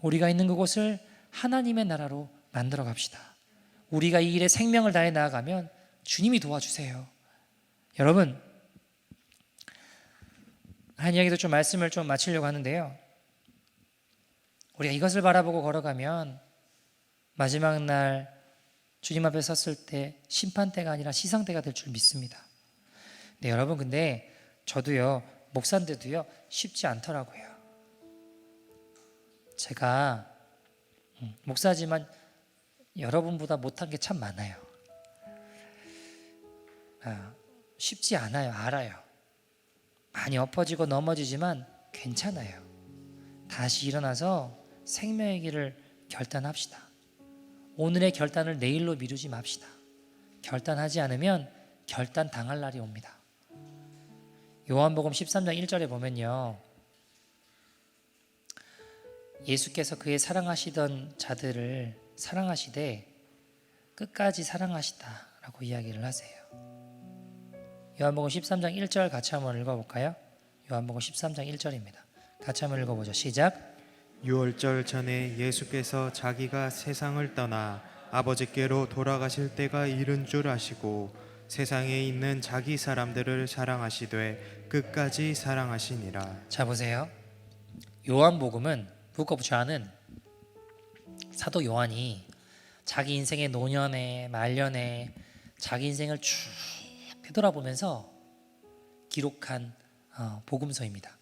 우리가 있는 그곳을 하나님의 나라로 만들어 갑시다. 우리가 이 일에 생명을 다해 나아가면 주님이 도와주세요. 여러분, 한 이야기도 좀 말씀을 좀 마치려고 하는데요. 우리가 이것을 바라보고 걸어가면 마지막 날 주님 앞에 섰을 때 심판대가 아니라 시상대가 될 줄 믿습니다. 네, 여러분, 근데 저도요, 목사인데도요, 쉽지 않더라고요. 제가 목사지만 여러분보다 못한 게 참 많아요. 쉽지 않아요. 알아요. 많이 엎어지고 넘어지지만 괜찮아요. 다시 일어나서 생명의 길을 결단합시다. 오늘의 결단을 내일로 미루지 맙시다. 결단하지 않으면 결단 당할 날이 옵니다. 요한복음 13장 1절에 보면요, 예수께서 그의 사랑하시던 자들을 사랑하시되 끝까지 사랑하시다라고 이야기를 하세요. 요한복음 13장 1절 같이 한번 읽어볼까요? 요한복음 13장 1절입니다. 같이 한번 읽어보죠. 시작. 유월절 전에 예수께서 자기가 세상을 떠나 아버지께로 돌아가실 때가 이른 줄 아시고 세상에 있는 자기 사람들을 사랑하시되 끝까지 사랑하시니라. 자, 보세요. 요한복음은 Book of John은 사도 요한이 자기 인생의 노년에 말년에 자기 인생을 쭉 되돌아보면서 기록한 복음서입니다.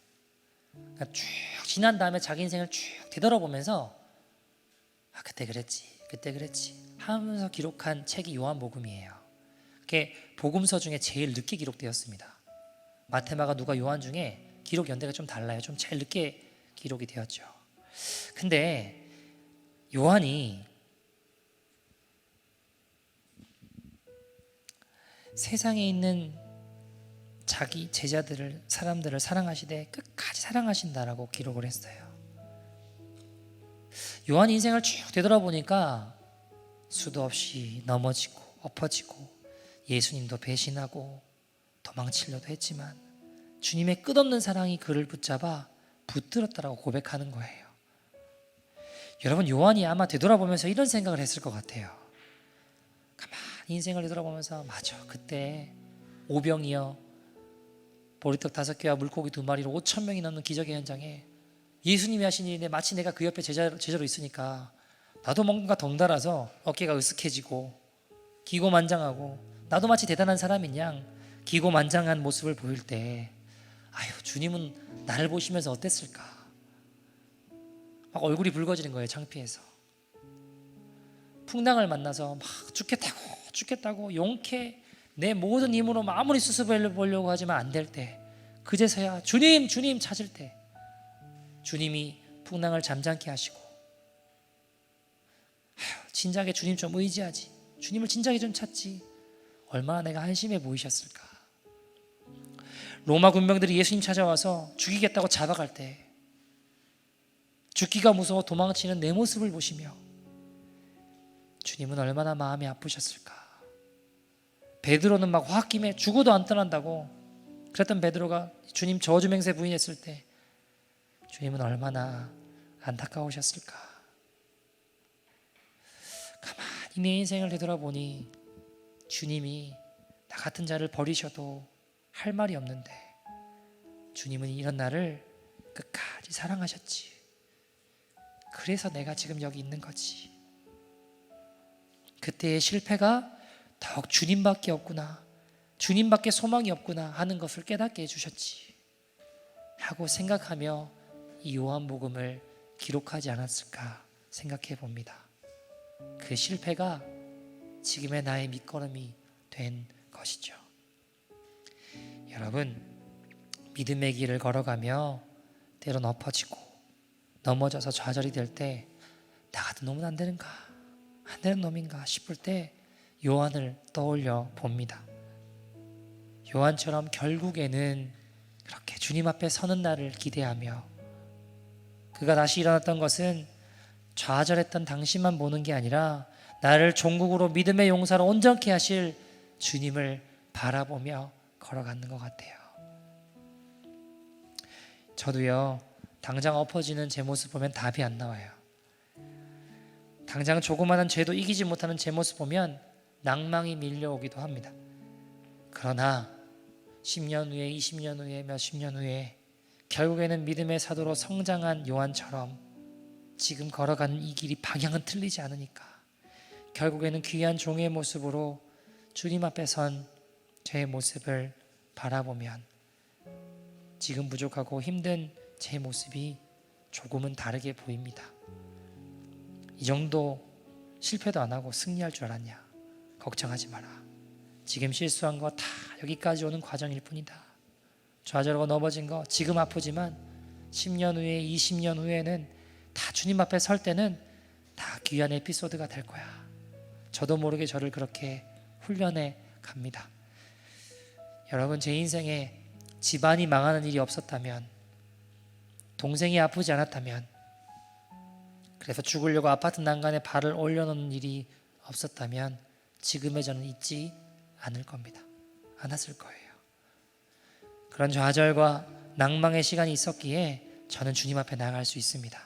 그러니까 쭉 지난 다음에 자기 인생을 쭉 되돌아보면서 그때 그랬지 하면서 기록한 책이 요한복음이에요. 그게 복음서 중에 제일 늦게 기록되었습니다. 마태, 마가, 누가, 요한 중에 기록 연대가 좀 달라요. 좀 제일 늦게 기록이 되었죠. 근데 요한이 세상에 있는 자기 제자들을, 사람들을 사랑하시되 끝까지 사랑하신다라고 기록을 했어요. 요한 인생을 쭉 되돌아보니까 수도 없이 넘어지고 엎어지고 예수님도 배신하고 도망치려도 했지만 주님의 끝없는 사랑이 그를 붙잡아 붙들었다라고 고백하는 거예요. 여러분, 요한이 아마 되돌아보면서 이런 생각을 했을 것 같아요. 가만히 인생을 되돌아보면서 맞아, 그때 오병이어 보리떡 5개와 물고기 2마리로 5,000명이 넘는 기적의 현장에 예수님이 하신 일인데 마치 내가 그 옆에 제자로 있으니까 나도 뭔가 덩달아서 어깨가 으쓱해지고 기고만장하고 나도 마치 대단한 사람인 양 기고만장한 모습을 보일 때 아유, 주님은 나를 보시면서 어땠을까? 막 얼굴이 붉어지는 거예요. 창피해서. 풍랑을 만나서 막 죽겠다고 용케 내 모든 힘으로 아무리 수습해 보려고 하지만 안 될 때, 그제서야 주님 찾을 때 주님이 풍랑을 잠잠케 하시고 진작에 주님 좀 의지하지, 주님을 진작에 좀 찾지, 얼마나 내가 한심해 보이셨을까. 로마 군병들이 예수님 찾아와서 죽이겠다고 잡아갈 때 죽기가 무서워 도망치는 내 모습을 보시며 주님은 얼마나 마음이 아프셨을까. 베드로는 막 홧김에 죽어도 안 떠난다고 그랬던 베드로가 주님 저주 맹세 부인했을 때 주님은 얼마나 안타까우셨을까. 가만히 내 인생을 되돌아보니 주님이 나 같은 자를 버리셔도 할 말이 없는데 주님은 이런 나를 끝까지 사랑하셨지. 그래서 내가 지금 여기 있는 거지. 그때의 실패가 더욱 주님밖에 없구나, 주님밖에 소망이 없구나 하는 것을 깨닫게 해주셨지 하고 생각하며 이 요한복음을 기록하지 않았을까 생각해 봅니다. 그 실패가 지금의 나의 밑거름이 된 것이죠. 여러분, 믿음의 길을 걸어가며 때론 엎어지고 넘어져서 좌절이 될 때 나 같은 놈은 안 되는 놈인가 싶을 때 요한을 떠올려 봅니다. 요한처럼 결국에는 그렇게 주님 앞에 서는 날을 기대하며 그가 다시 일어났던 것은 좌절했던 당신만 보는 게 아니라 나를 종국으로 믿음의 용사로 온전케 하실 주님을 바라보며 걸어가는 것 같아요. 저도요, 당장 엎어지는 제 모습 보면 답이 안 나와요. 당장 조그마한 죄도 이기지 못하는 제 모습 보면 낭망이 밀려오기도 합니다. 그러나 10년 후에, 20년 후에, 몇십 년 후에 결국에는 믿음의 사도로 성장한 요한처럼 지금 걸어가는 이 길이 방향은 틀리지 않으니까 결국에는 귀한 종의 모습으로 주님 앞에 선 제 모습을 바라보면 지금 부족하고 힘든 제 모습이 조금은 다르게 보입니다. 이 정도 실패도 안 하고 승리할 줄 알았냐? 걱정하지 마라. 지금 실수한 거 다 여기까지 오는 과정일 뿐이다. 좌절하고 넘어진 거 지금 아프지만 10년 후에 20년 후에는 다 주님 앞에 설 때는 다 귀한 에피소드가 될 거야. 저도 모르게 저를 그렇게 훈련해 갑니다. 여러분, 제 인생에 집안이 망하는 일이 없었다면, 동생이 아프지 않았다면, 그래서 죽으려고 아파트 난간에 발을 올려놓는 일이 없었다면 지금의 저는 있지 않을 겁니다. 않았을 거예요. 그런 좌절과 낭망의 시간이 있었기에 저는 주님 앞에 나아갈 수 있습니다.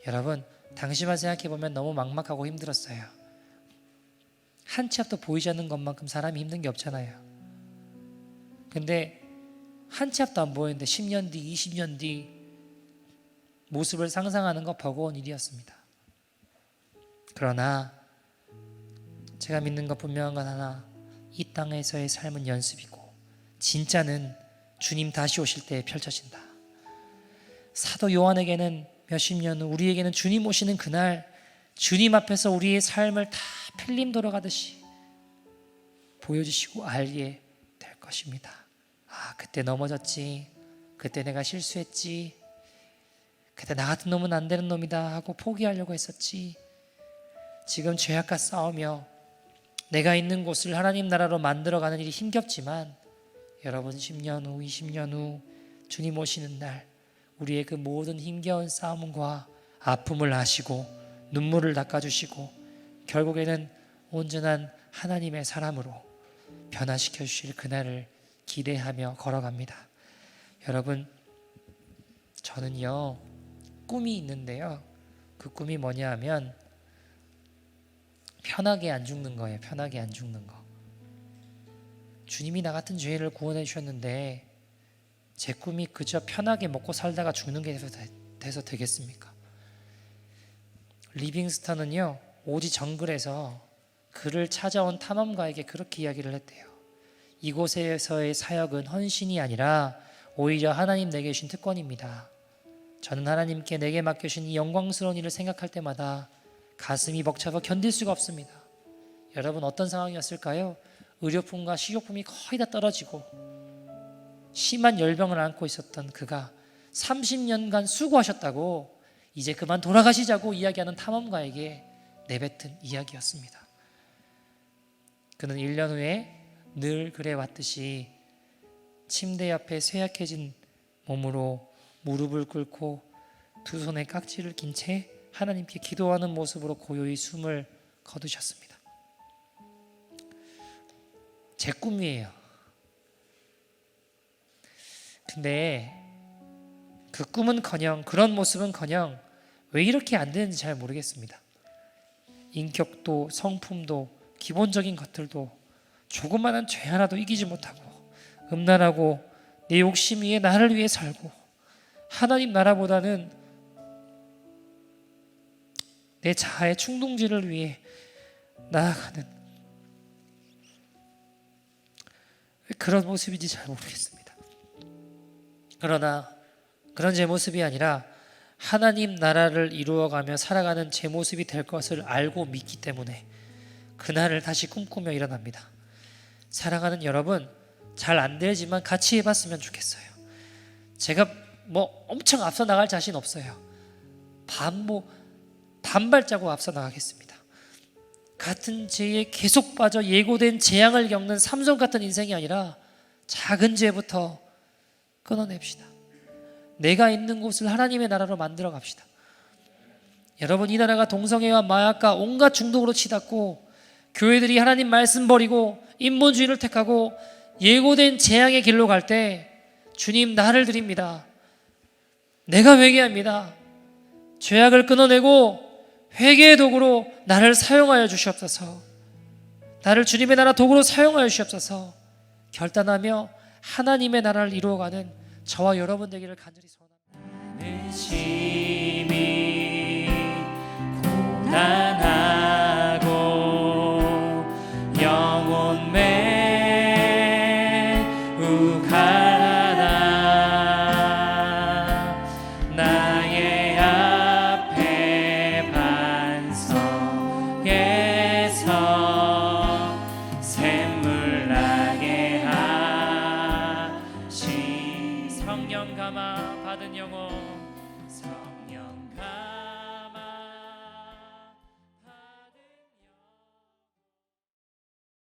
여러분, 당시만 생각해보면 너무 막막하고 힘들었어요. 한 치 앞도 보이지 않는 것만큼 사람이 힘든 게 없잖아요. 근데 한 치 앞도 안 보이는데 10년 뒤, 20년 뒤 모습을 상상하는 거 버거운 일이었습니다. 그러나 제가 믿는 것 분명한 건 하나, 이 땅에서의 삶은 연습이고 진짜는 주님 다시 오실 때 펼쳐진다. 사도 요한에게는 몇십 년 후, 우리에게는 주님 오시는 그날 주님 앞에서 우리의 삶을 다 필름 돌아가듯이 보여주시고 알게 될 것입니다. 아, 그때 넘어졌지, 그때 내가 실수했지, 그때 나 같은 놈은 안 되는 놈이다 하고 포기하려고 했었지, 지금 죄악과 싸우며 내가 있는 곳을 하나님 나라로 만들어가는 일이 힘겹지만 여러분, 10년 후, 20년 후 주님 오시는 날 우리의 그 모든 힘겨운 싸움과 아픔을 아시고 눈물을 닦아주시고 결국에는 온전한 하나님의 사람으로 변화시켜 주실 그날을 기대하며 걸어갑니다. 여러분, 저는요 꿈이 있는데요, 그 꿈이 뭐냐 하면 편하게 안 죽는 거예요. 편하게 안 죽는 거. 주님이 나 같은 죄인을 구원해 주셨는데 제 꿈이 그저 편하게 먹고 살다가 죽는 게 돼서 되겠습니까? 리빙스턴은요 오지 정글에서 그를 찾아온 탐험가에게 그렇게 이야기를 했대요. 이곳에서의 사역은 헌신이 아니라 오히려 하나님 내게 주신 특권입니다. 저는 하나님께 내게 맡겨주신 이 영광스러운 일을 생각할 때마다 가슴이 벅차서 견딜 수가 없습니다. 여러분, 어떤 상황이었을까요? 의료품과 식료품이 거의 다 떨어지고 심한 열병을 앓고 있었던 그가 30년간 수고하셨다고 이제 그만 돌아가시자고 이야기하는 탐험가에게 내뱉은 이야기였습니다. 그는 1년 후에 늘 그래 왔듯이 침대 옆에 쇠약해진 몸으로 무릎을 꿇고 두 손에 깍지를 낀 채 하나님께 기도하는 모습으로 고요히 숨을 거두셨습니다. 제 꿈이에요. 근데 그 꿈은커녕, 그런 모습은커녕 왜 이렇게 안 되는지 잘 모르겠습니다. 인격도 성품도 기본적인 것들도 조그마한 죄 하나도 이기지 못하고 음란하고 내 욕심 위에 나를 위해 살고 하나님 나라보다는 내 자아의 충동질을 위해 나아가는 왜 그런 모습인지 잘 모르겠습니다. 그러나 그런 제 모습이 아니라 하나님 나라를 이루어가며 살아가는 제 모습이 될 것을 알고 믿기 때문에 그날을 다시 꿈꾸며 일어납니다. 사랑하는 여러분, 잘 안 되지만 같이 해봤으면 좋겠어요. 제가 엄청 앞서 나갈 자신 없어요. 반발자국 앞서 나가겠습니다. 같은 죄에 계속 빠져 예고된 재앙을 겪는 삼손 같은 인생이 아니라 작은 죄부터 끊어냅시다. 내가 있는 곳을 하나님의 나라로 만들어 갑시다. 여러분, 이 나라가 동성애와 마약과 온갖 중독으로 치닫고 교회들이 하나님 말씀 버리고 인본주의를 택하고 예고된 재앙의 길로 갈 때 주님, 나를 드립니다. 내가 회개합니다. 죄악을 끊어내고 회개의 도구로 나를 사용하여 주시옵소서. 나를 주님의 나라 도구로 사용하여 주시옵소서. 결단하며 하나님의 나라를 이루어가는 저와 여러분 되기를 간절히 소원합니다. 심히 고난하고 영혼 매우 가난하 나의 앞에 반석에서 샘물 나게 하시 성령 감화 받은 영혼